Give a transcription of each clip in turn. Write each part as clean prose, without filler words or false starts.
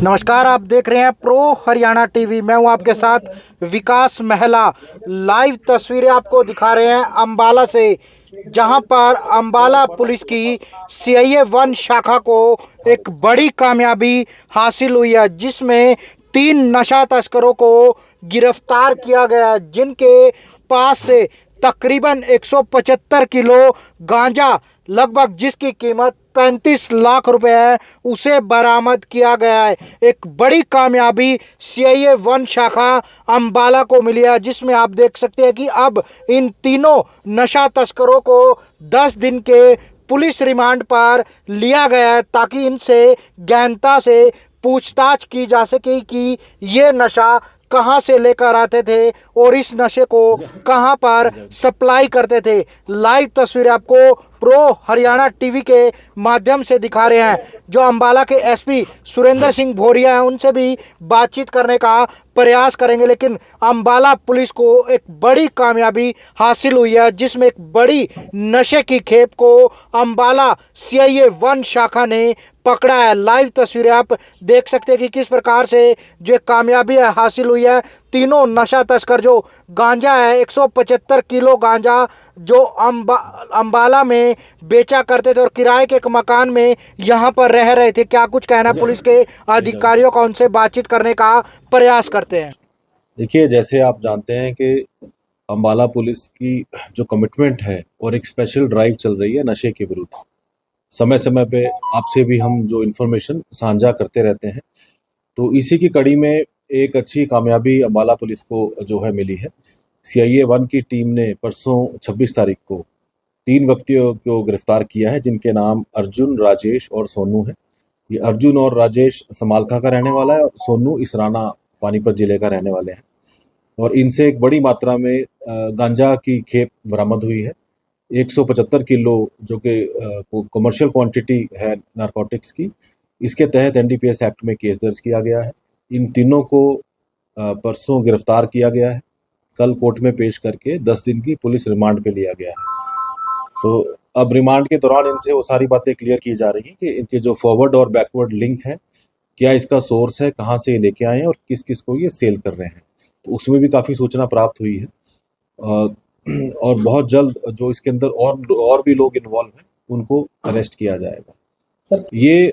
नमस्कार, आप देख रहे हैं प्रो हरियाणा टीवी। मैं हूं आपके साथ विकास महला। लाइव तस्वीरें आपको दिखा रहे हैं अंबाला से, जहां पर अंबाला पुलिस की सीआईए 1 शाखा को एक बड़ी कामयाबी हासिल हुई है, जिसमें 3 नशा तस्करों को गिरफ्तार किया गया, जिनके पास से तकरीबन 175 किलो गांजा लगभग जिसकी कीमत 35 लाख रुपए है, उसे बरामद किया गया है। एक बड़ी कामयाबी सीआईए 1 शाखा अंबाला को मिली है, जिसमें आप देख सकते हैं कि अब इन तीनों नशा तस्करों को 10 दिन के पुलिस रिमांड पर लिया गया है, ताकि इनसे गहनता से पूछताछ की जा सके कि ये नशा कहां से लेकर आते थे और इस नशे को कहां पर सप्लाई करते थे। लाइव तस्वीरें आपको प्रो हरियाणा टीवी के माध्यम से दिखा रहे हैं। जो अंबाला के एसपी सुरेंद्र सिंह भोरिया हैं, उनसे भी बातचीत करने का प्रयास करेंगे, लेकिन अंबाला पुलिस को एक बड़ी कामयाबी हासिल हुई है, जिसमें एक बड़ी नशे की खेप को अंबाला सीआईए 1 शाखा ने पकड़ा है। लाइव तस्वीरें आप देख सकते हैं कि किस प्रकार से जो कामयाबी हासिल हुई है। तीनों नशा तस्कर जो गांजा है 175 किलो गांजा जो अंबाला में बेचा करते थे और किराए के एक मकान में यहां पर रह रहे थे। क्या कुछ कहना पुलिस के अधिकारियों का, उनसे बातचीत करने का प्रयास करते हैं। देखिए, जैसे आप जानते हैं कि अंबाला पुलिस की जो कमिटमेंट है और एक स्पेशल ड्राइव चल रही है नशे के विरुद्ध, समय समय पे आपसे भी हम जो इन्फॉर्मेशन साझा करते रहते हैं, तो इसी की कड़ी में एक अच्छी कामयाबी अंबाला पुलिस को जो है मिली है। सीआईए 1 की टीम ने परसों 26 तारीख को 3 व्यक्तियों को गिरफ्तार किया है, जिनके नाम अर्जुन, राजेश और सोनू है। ये अर्जुन और राजेश समालखा का रहने वाला है और सोनू इसराना पानीपत जिले का रहने वाले हैं। और इनसे एक बड़ी मात्रा में गांजा की खेप बरामद हुई है, 175 किलो, जो कि कमर्शियल क्वांटिटी है नारकोटिक्स की। इसके तहत एनडीपीएस एक्ट में केस दर्ज किया गया है। इन तीनों को परसों गिरफ्तार किया गया है, कल कोर्ट में पेश करके 10 दिन की पुलिस रिमांड पे लिया गया है। तो अब रिमांड के दौरान इनसे वो सारी बातें क्लियर की जा रही हैं कि इनके जो फॉरवर्ड और बैकवर्ड लिंक है, क्या इसका सोर्स है, कहाँ से ये लेके आए हैं और किस किस को ये सेल कर रहे हैं। तो उसमें भी काफ़ी सूचना प्राप्त हुई है और बहुत जल्द जो इसके अंदर और भी लोग इन्वॉल्व हैं उनको अरेस्ट किया जाएगा। सर, ये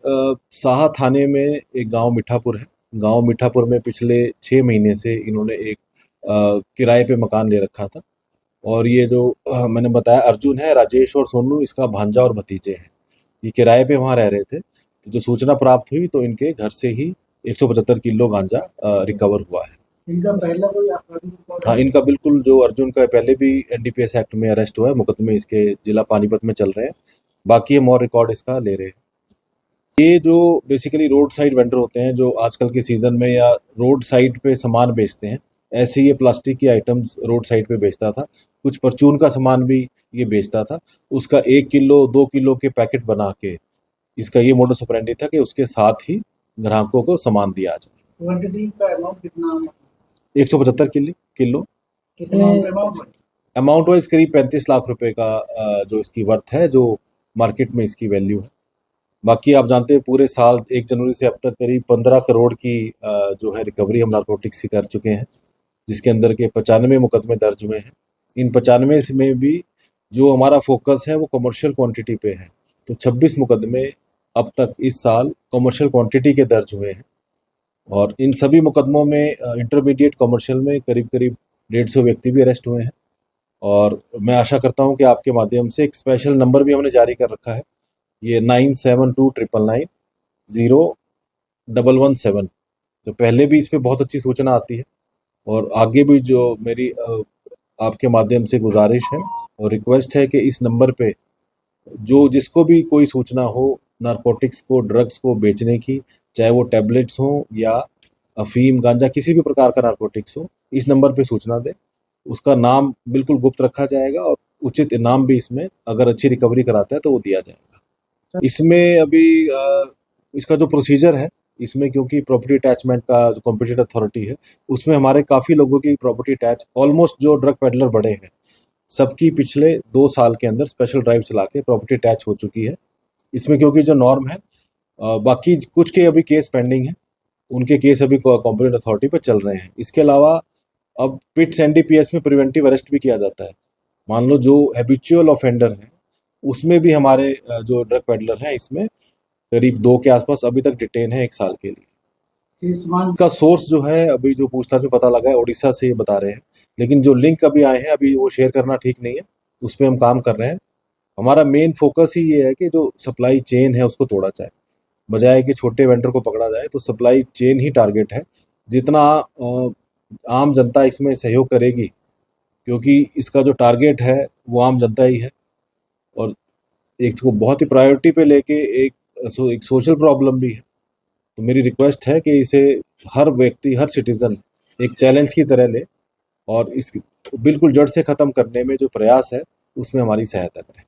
साहा थाने में एक गांव मीठापुर है। गांव मीठापुर में पिछले 6 महीने से इन्होंने एक किराए पे मकान ले रखा था, और ये जो मैंने बताया अर्जुन है, राजेश और सोनू इसका भांजा और भतीजे हैं। ये किराए पे वहाँ रह रहे थे। तो जो सूचना प्राप्त हुई तो इनके घर से ही 175 किलो गांजा रिकवर हुआ है। इनका पहला कोई आपराधिक रिकॉर्ड? हाँ, इनका बिल्कुल, जो अर्जुन का पहले भी एनडीपीएस एक्ट में अरेस्ट हुआ है, मुकदमे इसके जिला पानीपत में चल रहे हैं। बाकी हम और रिकॉर्ड इसका ले रहे हैं। ये जो बेसिकली रोड साइड वेंडर होते हैं, जो आजकल के सीज़न में या रोड साइड पे सामान बेचते हैं, ऐसे ये प्लास्टिक की आइटम्स रोड साइड पे बेचता था। कुछ परचून का सामान भी ये बेचता था। उसका 1 किलो 2 किलो के पैकेट बना के इसका ये मोडस ऑपरेंडी था कि उसके साथ ही ग्राहकों को सामान दिया जाए। क्वांटिटी का अमाउंट कितना? 175 किलो अमाउंट वाइज करीब 35 लाख रुपए का जो इसकी वर्थ है, जो मार्केट में इसकी वैल्यू है। बाकी आप जानते हैं पूरे साल 1 जनवरी से अब तक करीब 15 करोड़ की जो है रिकवरी हम नारकोटिक्स की कर चुके हैं, जिसके अंदर के 95 मुकदमे दर्ज हुए हैं। इन 95 में भी जो हमारा फोकस है वो कमर्शियल क्वांटिटी पे है। तो 26 मुकदमे अब तक इस साल कमर्शियल क्वांटिटी के दर्ज हुए हैं, और इन सभी मुकदमों में इंटरमीडिएट कमर्शियल में करीब 150 व्यक्ति भी अरेस्ट हुए हैं। और मैं आशा करता हूं कि आपके माध्यम से एक स्पेशल नंबर भी हमने जारी कर रखा है, ये 9729990117। तो पहले भी इस पर बहुत अच्छी सूचना आती है, और आगे भी जो मेरी आपके माध्यम से गुजारिश है और रिक्वेस्ट है कि इस नंबर पे जो जिसको भी कोई सूचना हो नारकोटिक्स को, ड्रग्स को बेचने की, चाहे वो टैबलेट्स हो या अफीम, गांजा, किसी भी प्रकार का नारकोटिक्स हो, इस नंबर पे सूचना दे। उसका नाम बिल्कुल गुप्त रखा जाएगा और उचित इनाम भी इसमें, अगर अच्छी रिकवरी कराता है तो वो दिया जाएगा। इसमें अभी इसका जो प्रोसीजर है, इसमें क्योंकि प्रॉपर्टी अटैचमेंट का जो कॉम्पिटेंट अथॉरिटी है, उसमें हमारे काफ़ी लोगों की प्रॉपर्टी अटैच, ऑलमोस्ट जो ड्रग पेडलर बड़े हैं सबकी पिछले 2 साल के अंदर स्पेशल ड्राइव चला के प्रॉपर्टी अटैच हो चुकी है। इसमें क्योंकि जो नॉर्म है, बाकी कुछ के अभी केस पेंडिंग है, उनके केस अभी कॉम्पिटेंट अथॉरिटी पे चल रहे हैं। इसके अलावा अब पिट्स एनडीपीएस में प्रिवेंटिव अरेस्ट भी किया जाता है। मान लो जो हैबिचुअल ऑफेंडर हैं उसमें भी हमारे जो ड्रग पेडलर हैं इसमें करीब 2 के आसपास अभी तक डिटेन है 1 साल के लिए। इसका सोर्स जो है अभी जो पूछताछ में पता लगा है उड़ीसा से ये बता रहे हैं, लेकिन जो लिंक अभी आए हैं अभी वो शेयर करना ठीक नहीं है, उस पर हम काम कर रहे हैं। हमारा मेन फोकस ही ये है कि जो सप्लाई चेन है उसको तोड़ा जाए, बजाय कि छोटे वेंडर को पकड़ा जाए। तो सप्लाई चेन ही टारगेट है। जितना आम जनता इसमें सहयोग करेगी, क्योंकि इसका जो टारगेट है वो आम जनता ही है और एक को बहुत ही प्रायोरिटी पे लेके एक सोशल प्रॉब्लम भी है। तो मेरी रिक्वेस्ट है कि इसे हर व्यक्ति, हर सिटीजन एक चैलेंज की तरह ले और इस बिल्कुल जड़ से ख़त्म करने में जो प्रयास है उसमें हमारी सहायता करें।